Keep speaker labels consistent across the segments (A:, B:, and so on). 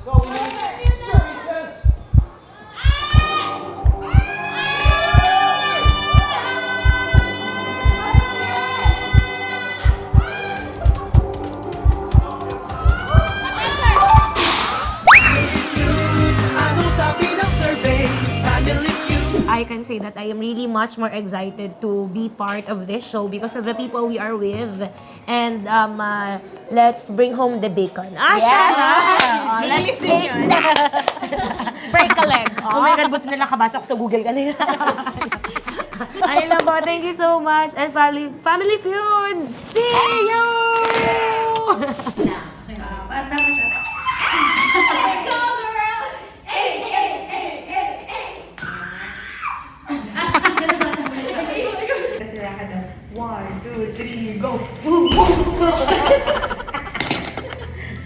A: So we need services.
B: I can say that I am really much more excited to be part of this show because of the people we are with. And let's bring home the bacon.
C: Yes!
B: Let's taste
C: Break a leg.
B: Oh my God, buti nila kabasa ko sa Google kanina. Ayun lang po, thank you so much. And Family Feud, see you! One, two, three, go!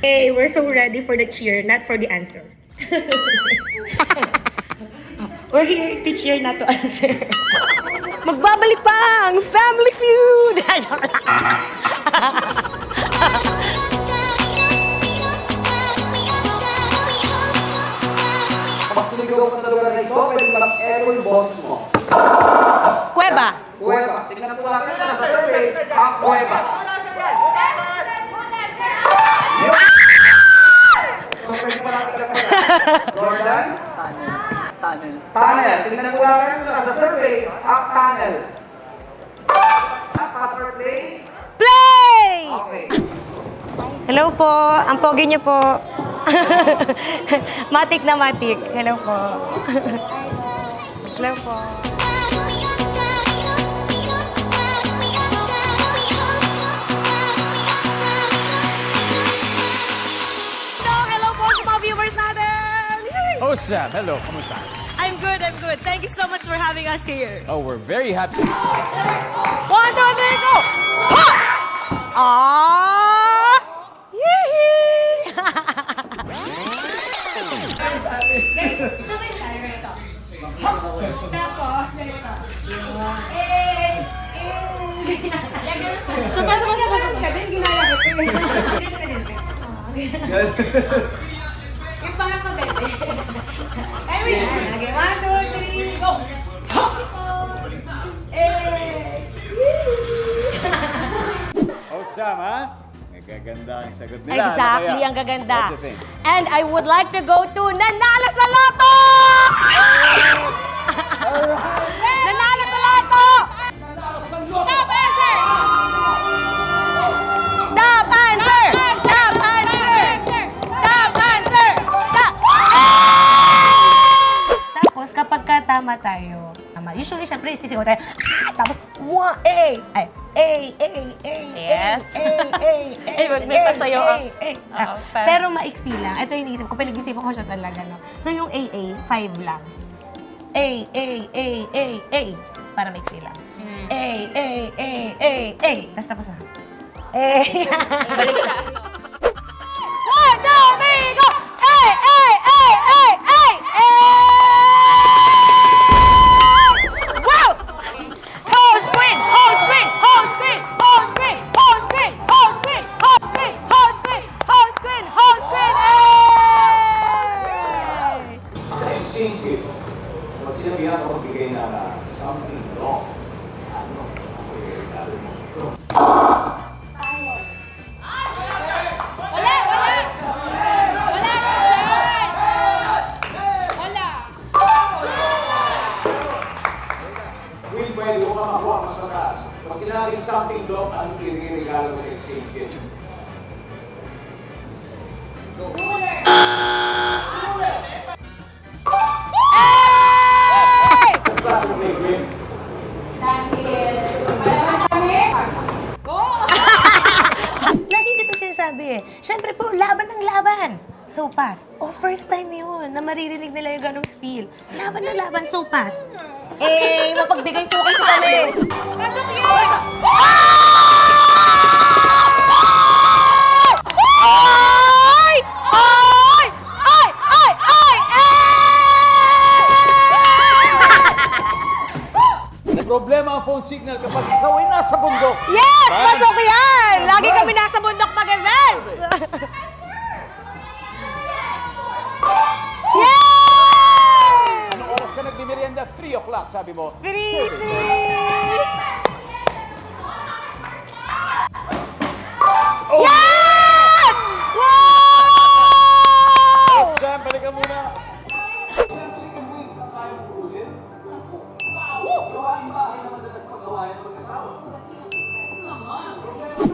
B: Hey, we're so ready for the cheer, not for the answer. We're here to cheer, not to answer. Magbabalik pa ang Family Feud!
A: Kapag sumigaw ka sa lugar na ito, pwede mag-echo yung boses mo.
B: Kuweba!
A: Kuweba. Tingnan po natin na nasa survey ang kuweba. So pwede pa natin kapag Jordan? Tunnel. Tunnel. Tingnan po natin kung nasa survey ang tunnel. Pass or play?
B: Play!
A: Okay.
B: Hello po, ang pogi niyo po. Matik na matik. Hello po. Hello po. Hello po sa mga viewers natin!
D: Oh, Sam. Hello. Kamusta?
B: I'm good, I'm good. Thank you so much for having us here.
D: Oh, we're very happy.
B: 1, 2, 3, go! Ha! Ah! Yee! Sabay tayo rito. Tapos, ganito. Sabay ka din, ginaya ko. Yung pangakabete. Anyway, lagi. 1, 2, 3, go!
D: Oh, Sam, ha? Nagaganda ang sagot nila.
B: Exactly,
D: Ano
B: ang gaganda.
D: What do you think?
B: And I would like to go to Nanalo sa Loto! Nanalo sa Loto! Top answer! Top answer! Top answer! Top answer! Tapos kapag tama tayo, usually, syempre, sisigaw tayo. Tapos,
C: Yes.
B: Ay,
C: may pasayo ang- Oo,
B: Pero maiksi lang. Ito yung iniisip ko. Pinag-isipan ko siya talaga, no? So, yung AA, 5 lang. A. Para maiksi lang. A. Tapos tapos na. A.
C: Balik sa
B: 1, 2, 3, go! A! Wow! Host queen! Host queen! Host queen! Host queen! Host queen! Host queen! Host queen! Host queen! Host queen! Host queen!
A: Sa exchange gift, pag sinabihan ko magbigay na something wrong, ano ang regalo mo? Will, pwede mo ka makuha mas mataas. Pag sinabing something wrong, anong regalo mo sa exchange gift? Class of play, Will.
B: Lagi dito sinasabi eh. Siyempre po, laban ng laban. So pass. Oh, first time yun na maririnig nila yung ganong feel. Laban ng laban, so pass. Eh, mapagbigay po kasi kami. Ay! Ay! Ay! Ay! Ay!
D: May problema ang phone signal kapag ikaw ay nasa bundok.
B: Yes! Pasok yan! Lagi kami nasa bundok mag-events!
D: 3 o'clock, sabi mo.
B: 3, 3!
D: Oh!
B: Yes! Wow!
D: Boss Jam, balikan muna.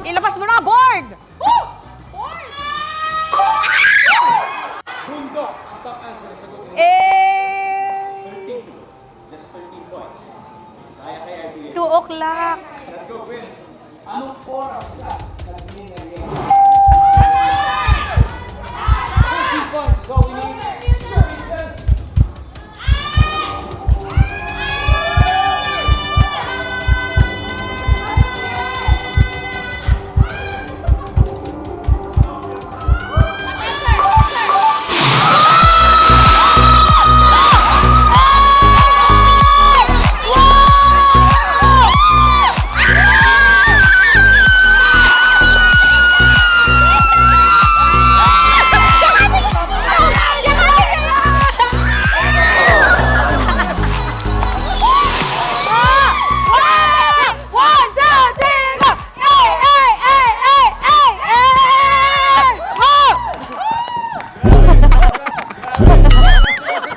B: Ilabas mo na, board!
D: Bundok, ang top answer sa sagot.
B: Eh!
D: 13 Just 13 points. Kaya
B: 2 o'clock.
D: Let's go, Quinn. Anong oras ka? 13 points is all we need. Services.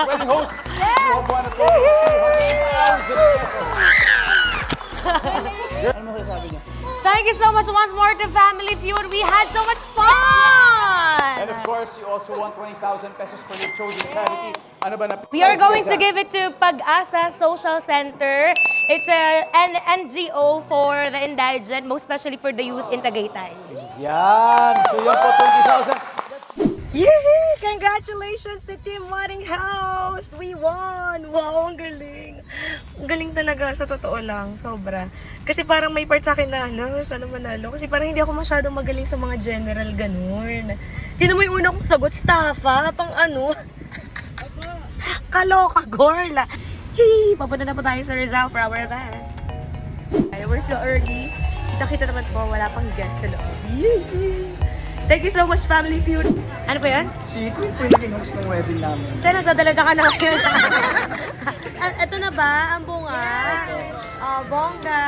D: Wedding host. You have won a total of 2,000 pesos. Ano masasabi niya?
B: Thank you so much once more to Family Feud. We had so much fun!
D: And of course, you also won 20,000 pesos for your chosen charity. Ano ba na?
B: We are going to give it to Pag-asa Social Center. It's an NGO for the indigent, most especially for the youth in Tagaytay.
D: Yan! So yan po, 20,000.
B: Yee! Congratulations to Team Wedding House! We won! Wow, ang galing! Ang galing talaga, sa totoo lang, sobra. Kasi parang may part sa akin na, sana manalo. Kasi parang hindi ako masyadong magaling sa mga general ganun. Tignan mo yung una kong sagot, staffa, pang ano. Kaloka, gorla. Hey, papunta na po tayo sa Rizal for our event. Ay, we're so early. Kita-kita naman po, wala pang guest sa loob. Yee! Thank you so much, Family Feud. Ano pa yan?
A: Si Queen po yung naging host ng wedding namin.
B: Sana dadalaga ka na ngayon. Ito na ba ang bunga? Oh, bongga.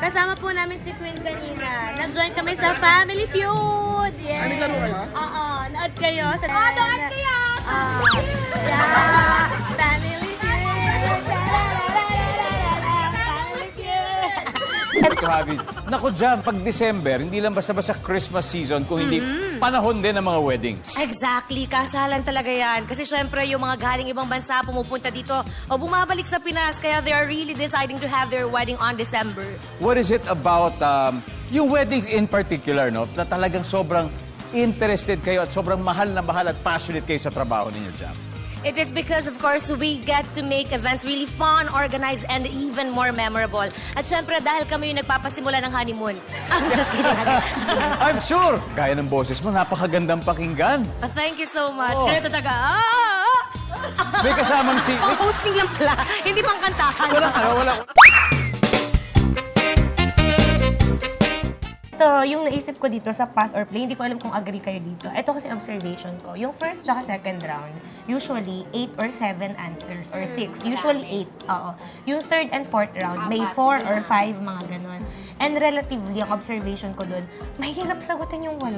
B: Kasama po namin si Queen kanina. Nag-join kami sa Family Feud. Yes.
A: Ano laro kayo?
B: Oo, nood kayo. Nood kayo! Yeah! Family Feud! Family Feud!
D: Ito, Javi. Naku, Jam, pag December, hindi lang basta-basta Christmas season, kung hindi panahon din ng mga weddings.
B: Exactly, kasalan talaga yan. Kasi syempre, yung mga galing ibang bansa pumupunta dito o bumabalik sa Pinas, kaya they are really deciding to have their wedding on December.
D: What is it about yung weddings in particular, no? Na talagang sobrang interested kayo at sobrang mahal na mahal at passionate kayo sa trabaho ninyo, Jam?
B: It is because, of course, we get to make events really fun, organized, and even more memorable. At syempre, dahil kami yung nagpapasimula ng honeymoon. I'm just kidding.
D: I'm sure! Gaya ng boses mo, napakagandang pakinggan.
B: Thank you so much.
D: Oh.
B: Kaya talaga,
D: May kasamang si...
B: Ang hosting lang pala, hindi pang kantahan.
D: Wala.
B: Ito, yung naisip ko dito sa pass or play, hindi ko alam kung agree kayo dito. Ito kasi observation ko. Yung first tsaka second round, usually 8 or 7 answers or 6. Usually 8. Oo. Yung third and fourth round, may 4 or 5, mga ganon. And relatively, ang observation ko dun, mahirap sagutin yung 8.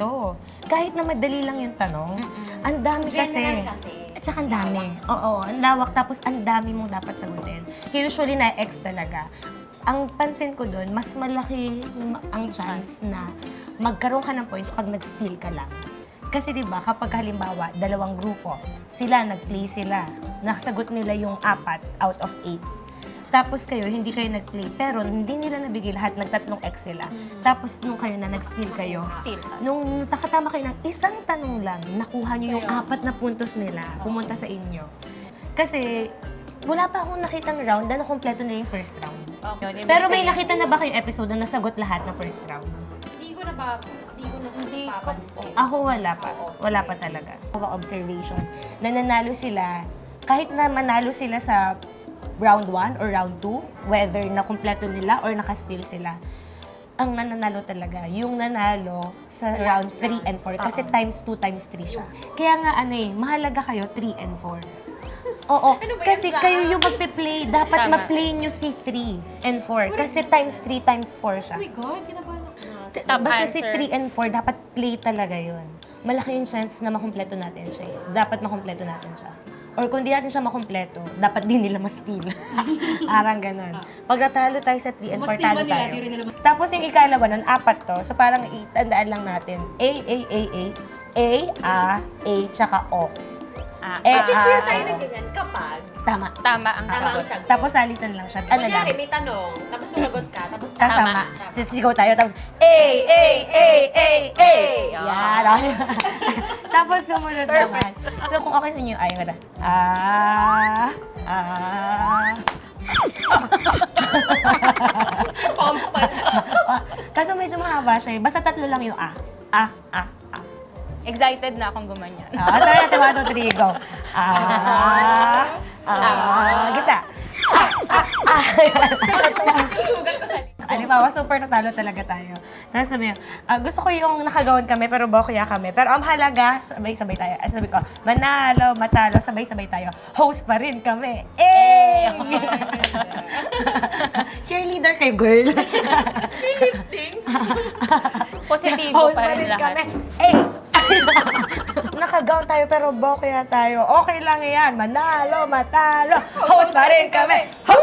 B: Kahit na madali lang yung tanong, ang dami kasi.
C: General kasi.
B: At saka ang dami. Oo, ang lawak. Tapos ang dami mong dapat sagutin. Kaya usually na-X talaga. Ang pansin ko doon, mas malaki ang chance na magkaroon ka ng points pag nag-steal ka lang. Kasi di ba kapag halimbawa, dalawang grupo, nag-play sila, nakasagot nila yung 4 out of 8. Tapos kayo, hindi kayo nag-play, pero hindi nila nabigay lahat, nagtatlong X sila. Tapos nung kayo na nag-steal kayo, nung nakatama kayo ng isang tanong lang, nakuha nyo yung 4 na puntos nila, pumunta sa inyo. Kasi wala pa akong nakitang round na nakompleto na yung first round.
C: Okay.
B: Pero may nakita na ba kayong episode na nasagot lahat ng first round?
C: Hindi ko na papansin.
B: Ako wala pa. Wala pa talaga. Observation. Nananalo sila, kahit na manalo sila sa round 1 or round 2, whether nakompleto nila or nakasteal sila, ang nananalo talaga, yung nanalo sa round 3 and 4. Kasi times 2 times 3 siya. Kaya nga mahalaga kayo 3 and 4. Oo,
C: Ano ba yan,
B: kasi
C: Jack?
B: kayo yung magpe-play. Dapat
E: Tama.
B: ma-play nyo si 3 and 4. Kasi times 3 times 4 siya.
C: Oh my God, kinabahan ako.
E: Top
B: Basta si
E: answer.
B: 3 and 4, dapat play talaga yun. Malaki yung chance na makumpleto natin siya. Dapat makumpleto natin siya. Or kung di natin siya makumpleto, dapat din nila ma-steal. Arang ganun. Pag natalo tayo sa 3 and 4,
C: Mas
B: talo
C: nila,
B: tayo.
C: di rin nila
B: Tapos yung ikalawa nun, 4 to. So parang itandaan lang natin. A, tsaka O.
C: Chill tayo
B: O.
C: na ganyan kapag
B: Tama.
E: Tama ang
C: tama ang
E: sagot.
C: sagot.
B: Tapos salitan lang siya. Ano lang?
C: Kunyari, may tanong, tapos sumagot ka, tapos
B: Kasama.
C: Tama.
B: Sisigaw tayo, tapos, Yan. Okay. Tapos sumunod naman. So kung okay sa inyo, ayaw na. Kaso medyo mahaba siya eh. Basta 3 lang yung
E: Excited na akong gumanyan.
B: Tara natin, 1, 2, 3, go. Gita.
C: Susugat ko sa
B: Halimbawa, super natalo talaga tayo. Tapos sabi niya, gusto ko yung nakagawan kami, pero bokya kami. Pero ang halaga, sabay-sabay tayo. Sabi ko, manalo, matalo, sabay-sabay tayo. Host pa rin kami. Cheerleader kayo, girl.
E: Positibo
B: Host
E: pa rin lahat.
B: kami. Nakagawan tayo, pero bokya tayo. Okay lang yan. Manalo, matalo. Host pa rin kami. Ho!